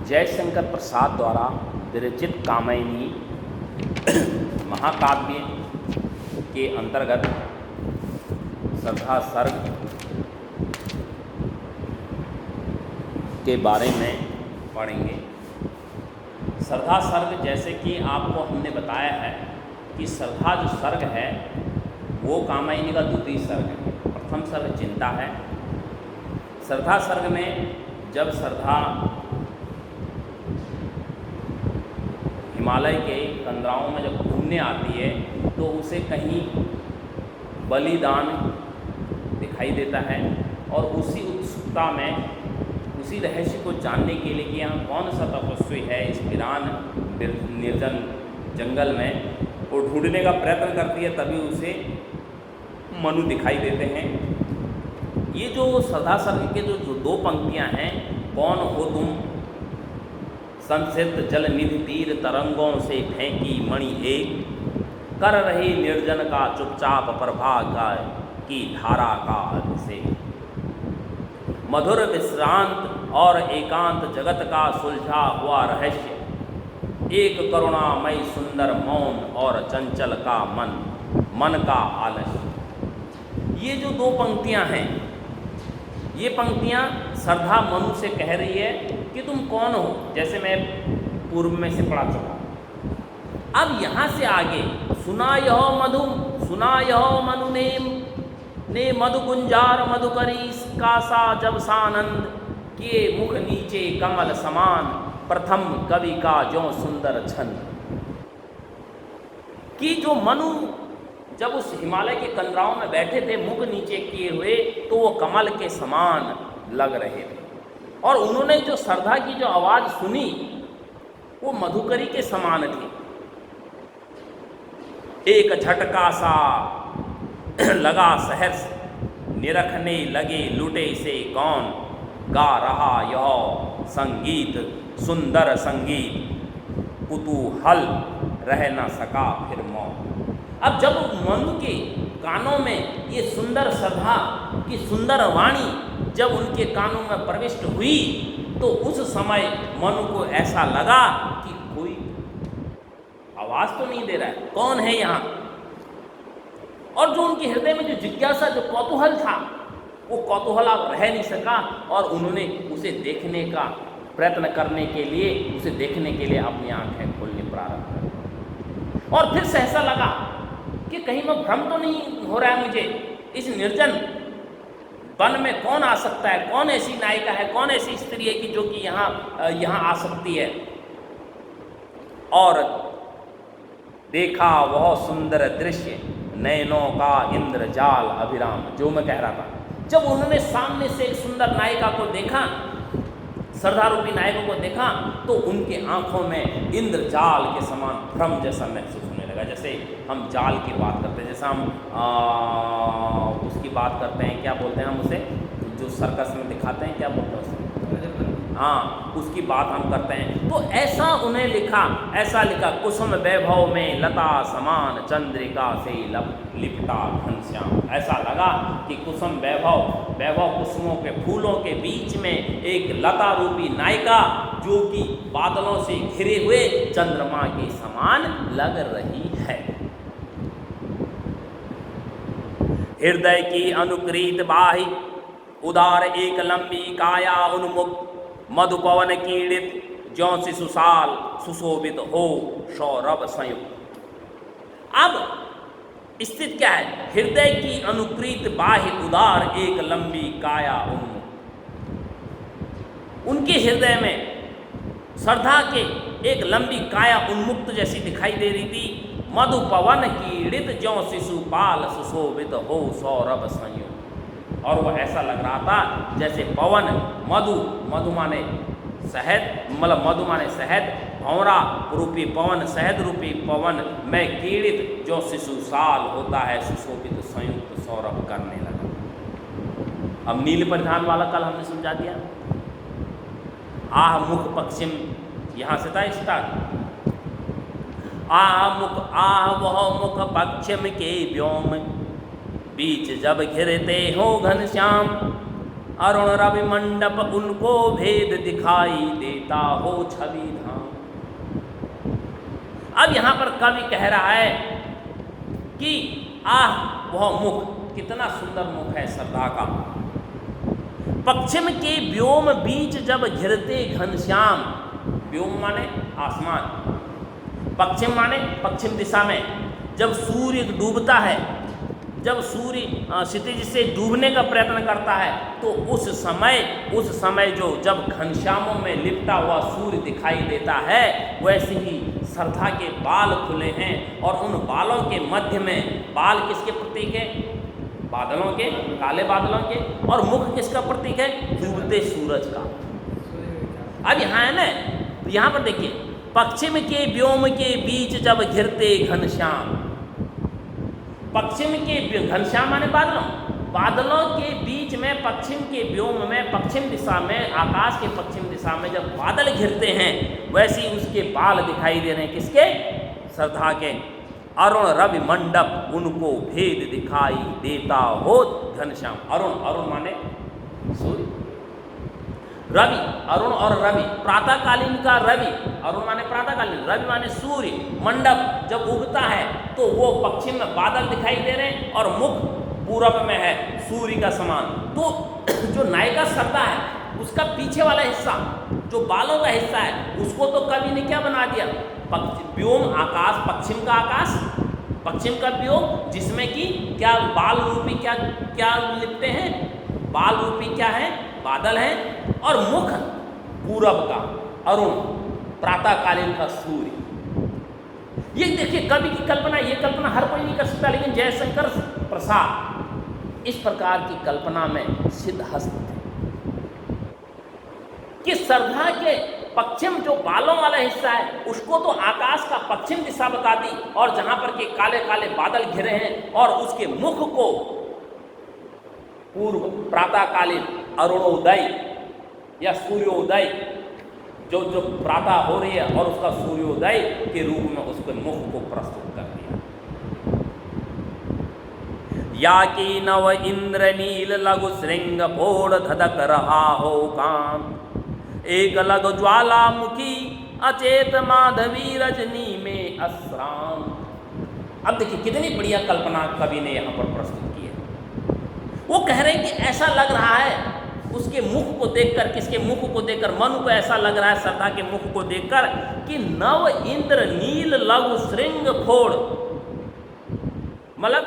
जयशंकर प्रसाद द्वारा विरचित कामयनी महाकाव्य के अंतर्गत श्रद्धा सर्ग के बारे में पढ़ेंगे। श्रद्धा सर्ग जैसे कि आपको हमने बताया है कि श्रद्धा जो सर्ग है वो कामयनी का द्वितीय सर्ग है। प्रथम सर्ग चिंता है। श्रद्धा सर्ग में जब श्रद्धा हिमालय के कंदराओं में जब घूमने आती है तो उसे कहीं बलिदान दिखाई देता है और उसी उत्सुकता में उसी रहस्य को जानने के लिए कि यहाँ कौन सा तपस्वी है इस वीरान निर्जन जंगल में, वो ढूंढने का प्रयत्न करती है। तभी उसे मनु दिखाई देते हैं। ये जो श्रद्धा सर्ग के जो दो पंक्तियाँ हैं, कौन हो तुम संसिद्ध जल निधि तीर तरंगों से फेंकी मणि एक, कर रही निर्जन का चुपचाप प्रभाग की धारा का अभिषेक, मधुर विश्रांत और एकांत जगत का सुलझा हुआ रहस्य, एक करुणामय सुंदर मौन और चंचल का मन का आलस्य। ये जो दो पंक्तियां हैं, ये पंक्तियां श्रद्धा मनु से कह रही है कि तुम कौन हो, जैसे मैं पूर्व में से पढ़ा चुका। अब यहाँ से आगे सुना यह मनु ने मधु गुंजार मधुकरी कासा जब सानंद, किए मुख नीचे कमल समान, प्रथम कवि का जो सुंदर छंद। कि जो मनु जब उस हिमालय के कंदराओं में बैठे थे मुख नीचे किए हुए, तो वो कमल के समान लग रहे थे और उन्होंने जो श्रद्धा की जो आवाज़ सुनी वो मधुकरी के समान थी। एक झटका सा लगा सहर्ष, निरखने लगे लुटे से कौन, गा रहा यह संगीत सुंदर संगीत, कुतूहल रह न सका फिर मौन। अब जब मनु के कानों में ये सुंदर श्रद्धा की सुंदर वाणी जब उनके कानों में प्रविष्ट हुई, तो उस समय मनु को ऐसा लगा कि कोई आवाज़ तो नहीं दे रहा है, कौन है यहाँ। और जो उनके हृदय में जो जिज्ञासा, जो कौतूहल था, वो कौतूहल अब रह नहीं सका और उन्होंने उसे देखने का प्रयत्न करने के लिए, उसे देखने के लिए अपनी आंखें खोलने प्रारंभ कर। और फिर सहसा लगा कि कहीं मैं भ्रम तो नहीं हो रहा है मुझे, इस निर्जन वन में कौन आ सकता है, कौन ऐसी नायिका है, कौन ऐसी स्त्री है कि जो कि यहाँ आ सकती है। और देखा वह सुंदर दृश्य नयनों का इंद्रजाल अभिराम, जो मैं कह रहा था। जब उन्होंने सामने से एक सुंदर नायिका को देखा, श्रद्धा रूपी नायकों को देखा, तो उनके आंखों में इंद्रजाल के समान भ्रम जैसा महसूस होने लगा। जैसे हम जाल की बात करते हैं, जैसा हम उसकी बात करते हैं, क्या बोलते हैं हम उसे, जो सर्कस में दिखाते हैं, क्या बोलते हैं उसे, हाँ, उसकी बात हम करते हैं। तो ऐसा उन्हें ऐसा लिखा, कुसुम वैभव में लता समान चंद्रिका से लिपटा घनश्याम। ऐसा लगा कि कुसुम वैभव कुसुमों के फूलों के बीच में एक लता रूपी नायिका जो कि बादलों से घिरे हुए चंद्रमा के समान लग रही है। हृदय की अनुकृत बाहि उदार एक लंबी काया उन्मुक्त, मधुपवन कीड़ित ज्यों शिशुशाल सुशोभित हो सौरभ संयुक्त। अब स्थिति क्या है, हृदय की अनुकृत बाह्य उदार एक लंबी काया उन्मुक्त। उनके हृदय में श्रद्धा के एक लंबी काया उन्मुक्त जैसी दिखाई दे रही थी। मधुपवन कीड़ित ज्यों शिशुपाल सुशोभित हो सौरभ संयुक्त। और वह ऐसा लग रहा था जैसे पवन, मधु माने शहद, मतलब मधु माने शहद, भंवरा रूपी पवन, शहद रूपी पवन में कीड़ित जो शिशुशाल होता है सुशोभित संयुक्त सौरभ करने लगा। अब नील परिधान वाला कल हमने समझा दिया। आह मुख पश्चिम, यहाँ से था स्टार्ट। आह वह मुख पश्चिम के व्योम, बीच जब घिरते हो घनश्याम, अरुण रवि मंडप उनको भेद दिखाई देता हो छवि धाम। अब यहां पर कवि कह रहा है कि आह वह मुख, कितना सुंदर मुख है श्रद्धा का। पश्चिम के व्योम बीच जब घिरते घनश्याम, व्योम माने आसमान, पश्चिम माने पश्चिम दिशा में जब सूर्य डूबता है, जब सूर्य क्षितिज से डूबने का प्रयत्न करता है, तो उस समय जो जब घनश्यामों में लिपटा हुआ सूर्य दिखाई देता है, वैसे ही श्रद्धा के बाल खुले हैं और उन बालों के मध्य में, बाल किसके प्रतीक है? बादलों के, काले बादलों के। और मुख किसका प्रतीक है? डूबते सूरज का। अब यहाँ है ना, यहाँ पर देखिए, पश्चिम के व्योम के बीच जब घिरते घनश्याम, पश्चिम के घनश्याम माने बादलों के बीच में, पश्चिम के व्योम में, पश्चिम दिशा में, आकाश के पश्चिम दिशा में जब बादल घिरते हैं, वैसे ही उसके बाल दिखाई दे रहे हैं। किसके? श्रद्धा के। अरुण रवि मंडप उनको भेद दिखाई देता हो घनश्याम। अरुण माने सूर्य, रवि, अरुण और रवि, प्रातःकालीन का रवि, अरुण माने प्रातःकालीन, रवि माने सूर्य। मंडप जब उगता है तो वो पश्चिम में बादल दिखाई दे रहे हैं और मुख पूरब में है सूर्य का समान। तो जो नायिका श्रद्धा है, उसका पीछे वाला हिस्सा जो बालों का हिस्सा है, उसको तो कवि ने क्या बना दिया? व्योम, आकाश, पश्चिम का आकाश, पश्चिम का व्योम, जिसमें कि क्या बाल रूपी क्या लिपटे हैं? बाल रूपी क्या है? बादल है। और मुख पूरब का अरुण, प्रातःकालीन का सूर्य। ये देखिए कवि की कल्पना, ये कल्पना हर कोई नहीं कर सकता, लेकिन जयशंकर प्रसाद इस प्रकार की कल्पना में सिद्धहस्त थे कि श्रद्धा के पश्चिम जो बालों वाला हिस्सा है, उसको तो आकाश का पश्चिम दिशा बता दी, और जहां पर के काले काले बादल घिरे हैं, और उसके मुख को पूर्व प्रातःकालीन अरुणोदय या सूर्योदय, जो प्रातः हो रही है, और उसका सूर्योदय के रूप में उसके मुख को प्रस्तुत कर दिया। या कि नव इंद्र नील लघु श्रृंग फोड़ धधक रहा हो काम, एक लघु ज्वालामुखी अचेत माधवी रजनी में अस्राम। अब देखिए कितनी बढ़िया कल्पना कवि ने यहाँ पर प्रस्तुत की है। वो कह रहे हैं कि ऐसा लग रहा है उसके मुख को देखकर, किसके मुख को देखकर? मन को ऐसा लग रहा है श्रद्धा के मुख को देखकर कि नव इंद्र नील लघु श्रृंग फोड़, मतलब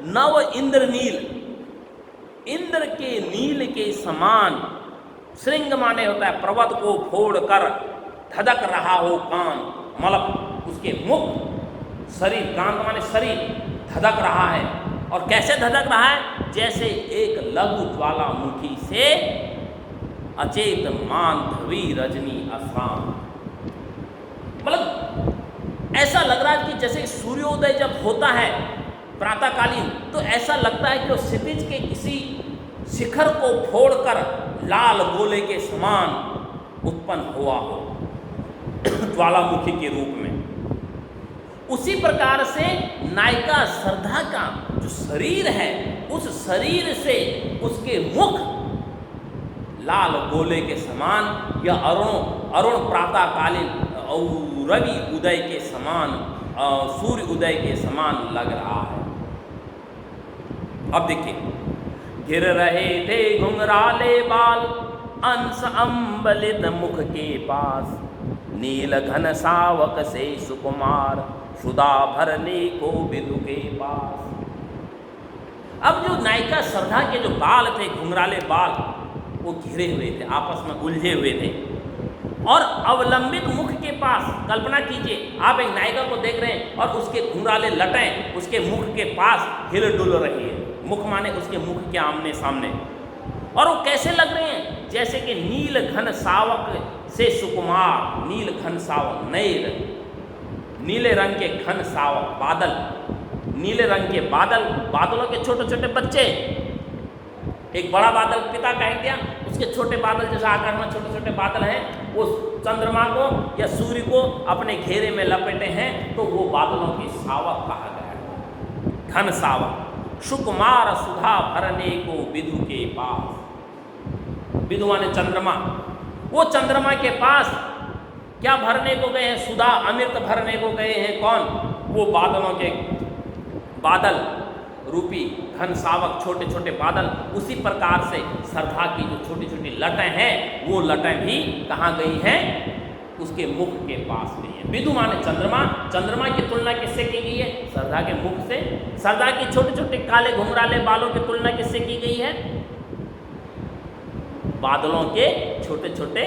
नव इंद्र नील, इंद्र के नील के समान, श्रृंग माने होता है पर्वत को फोड़ कर, धधक रहा हो कान, मतलब उसके मुख, शरीर, कांत माने शरीर, धधक रहा है। और कैसे धधक रहा है? जैसे एक लघु ज्वालामुखी से अचेत माधवी रजनी असाम, मतलब ऐसा लग रहा है कि जैसे सूर्योदय जब होता है प्रातःकालीन, तो ऐसा लगता है कि वो क्षितिज के किसी शिखर को फोड़कर लाल गोले के समान उत्पन्न हुआ हो ज्वालामुखी के रूप में। उसी प्रकार से नायिका श्रद्धा का जो शरीर है, उस शरीर से उसके मुख लाल गोले के समान, या अरुण प्रातःकालीन रवि उदय के समान, सूर्य उदय के समान लग रहा है। अब देखिए, घिर रहे थे घुंघराले बाल अंश अम्बलित मुख के पास, नील घन सावक से सुकुमार सुधा भरने को बिंदु के पास। अब जो नायिका श्रद्धा के जो बाल थे, घुंघराले बाल, वो घिरे हुए थे, आपस में उलझे हुए थे, और अवलंबित मुख के पास, कल्पना कीजिए आप एक नायिका को देख रहे हैं और उसके घुंघराले लटें उसके मुख के पास हिल डुल रही है। मुख माने उसके मुख के आमने सामने, और वो कैसे लग रहे हैं? जैसे कि नील घन सावक से सुकुमार, नील घन सावक, नए नीले रंग के घन सावक बादल, नीले रंग के बादल, बादलों के छोटे छोटे बच्चे, एक बड़ा बादल पिता कह दिया, उसके छोटे बादल जैसे आकार में छोटे छोटे बादल हैं, वो चंद्रमा को या सूर्य को अपने घेरे में लपेटे हैं, तो वो बादलों के सावक कहा गया, घन सावक। सुकुमार सुधा भरने को विधु के पास, विदु माने चंद्रमा। वो चंद्रमा के पास क्या भरने को गए हैं? सुधा अमृत भरने को गए हैं। कौन? वो बादलों के बादल रूपी घन सावक छोटे छोटे बादल। उसी प्रकार से श्रद्धा की जो छोटी छोटी लटें हैं, वो लटें भी कहाँ गई हैं? उसके मुख के पास गई है। विदु माने चंद्रमा। चंद्रमा की तुलना किससे की गई है? श्रद्धा के मुख से। श्रद्धा की छोटे छोटे काले घुंघराले बालों की तुलना किससे की गई है? बादलों के छोटे छोटे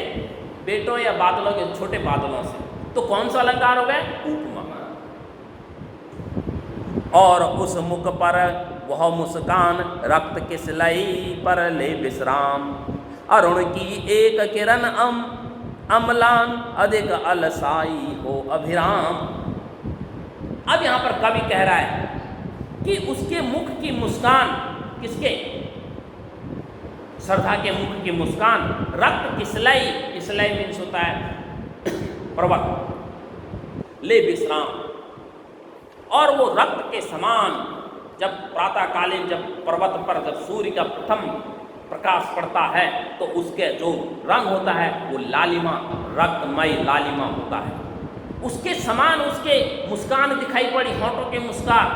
बेटों या बादलों के छोटे बादलों से। तो कौन सा अलंकार हो गया? उपमा। और उस मुख पर वह मुस्कान, रक्त किसलई पर ले विश्राम। अरुण की एक किरण अम्लान, अधिक अलसाई हो अभिराम। अब यहां पर कवि कह रहा है कि उसके मुख की मुस्कान, किसके? श्रद्धा के मुख की मुस्कान, रक्त किसलई, किसलई मीन्स होता है पर्वत, ले विश्राम। और वो रक्त के समान, जब प्रातःकालीन जब पर्वत पर जब सूर्य का प्रथम प्रकाश पड़ता है तो उसके जो रंग होता है वो लालिमा, रक्तमय लालिमा होता है। उसके समान उसके मुस्कान दिखाई पड़ी, होंठों की मुस्कान।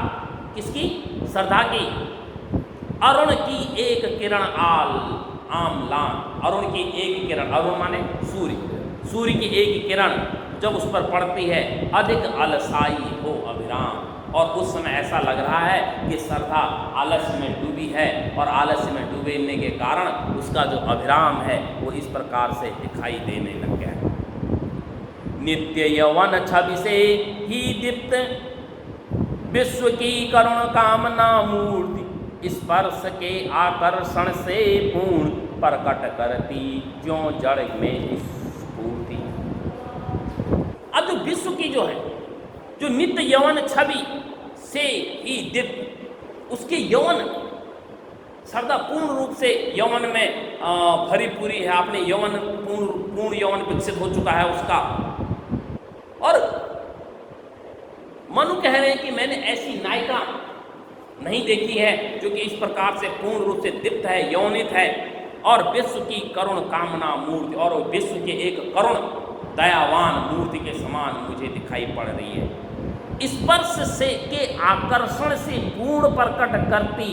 किसकी? श्रद्धा की। अरुण की एक किरण आमलान, अरुण की एक किरण, अरुण माने सूर्य, सूर्य की एक किरण जब उस पर पड़ती है, अधिक अलसाई हो अभिराम। और उस समय ऐसा लग रहा है कि श्रद्धा आलस्य में डूबी है, और आलस्य में डूबने के कारण उसका जो अभिराम है वो इस प्रकार से दिखाई देने लग गया है। नित्य यौवन छवि से ही दीप्त, विश्व की करुण कामना मूर्ति, स्पर्श के आकर्षण से पूर्ण, प्रकट करती ज्यों जड़ में स्फूर्ति। अब जो विश्व की जो है, जो नित्य यौवन छवि से ही दीप्त, उसके यौवन, श्रद्धा पूर्ण रूप से यौवन में भरी पूरी है। आपने यौवन पूर्ण यौवन विकसित हो चुका है उसका। और मनु कह रहे हैं कि मैंने ऐसी नायिका नहीं देखी है जो कि इस प्रकार से पूर्ण रूप से दीप्त है, यौनित है, और विश्व की करुण कामना मूर्ति, और विश्व के एक करुण दयावान मूर्ति के समान मुझे दिखाई पड़ रही है। स्पर्श से के आकर्षण से पूर्ण प्रकट करती,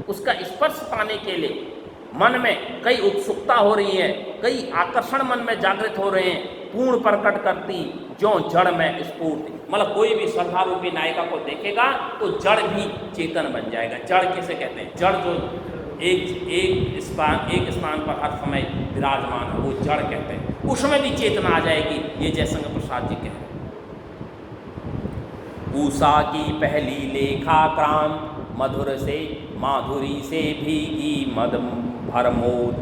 उसका स्पर्श पाने के लिए मन में कई उत्सुकता हो रही है, कई आकर्षण मन में जागृत हो रहे हैं। पूर्ण प्रकट करती जो जड़ में स्फूर्ति, मतलब कोई भी श्रद्धा रूपी नायिका को देखेगा तो जड़ भी चेतन बन जाएगा। जड़ किसे कहते हैं? जड़ जो एक स्थान पर हर समय विराजमान है, वो जड़ कहते हैं। उसमें भी चेतना आ जाएगी। ये जयशंकर प्रसाद जी कह रहे हैं। उषा की पहली लेखा क्रांत, मधुर से माधुरी से भीगी मद भरमोद,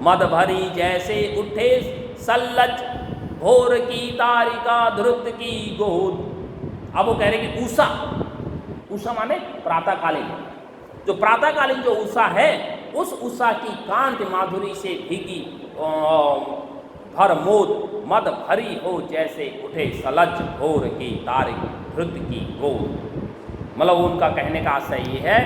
मद भरी जैसे उठे सल्लज, भोर की तारिका ध्रुत की गोद। अब वो कह रहे कि उषा, उषा माने प्रातःकालीन, जो प्रातःकालीन जो उषा है, उस उषा की कांति माधुरी से भीगी भरमोद, मद भरी हो जैसे उठे सलज, भोर की तारिक धृत की गोद। मतलब उनका कहने का आशय ये है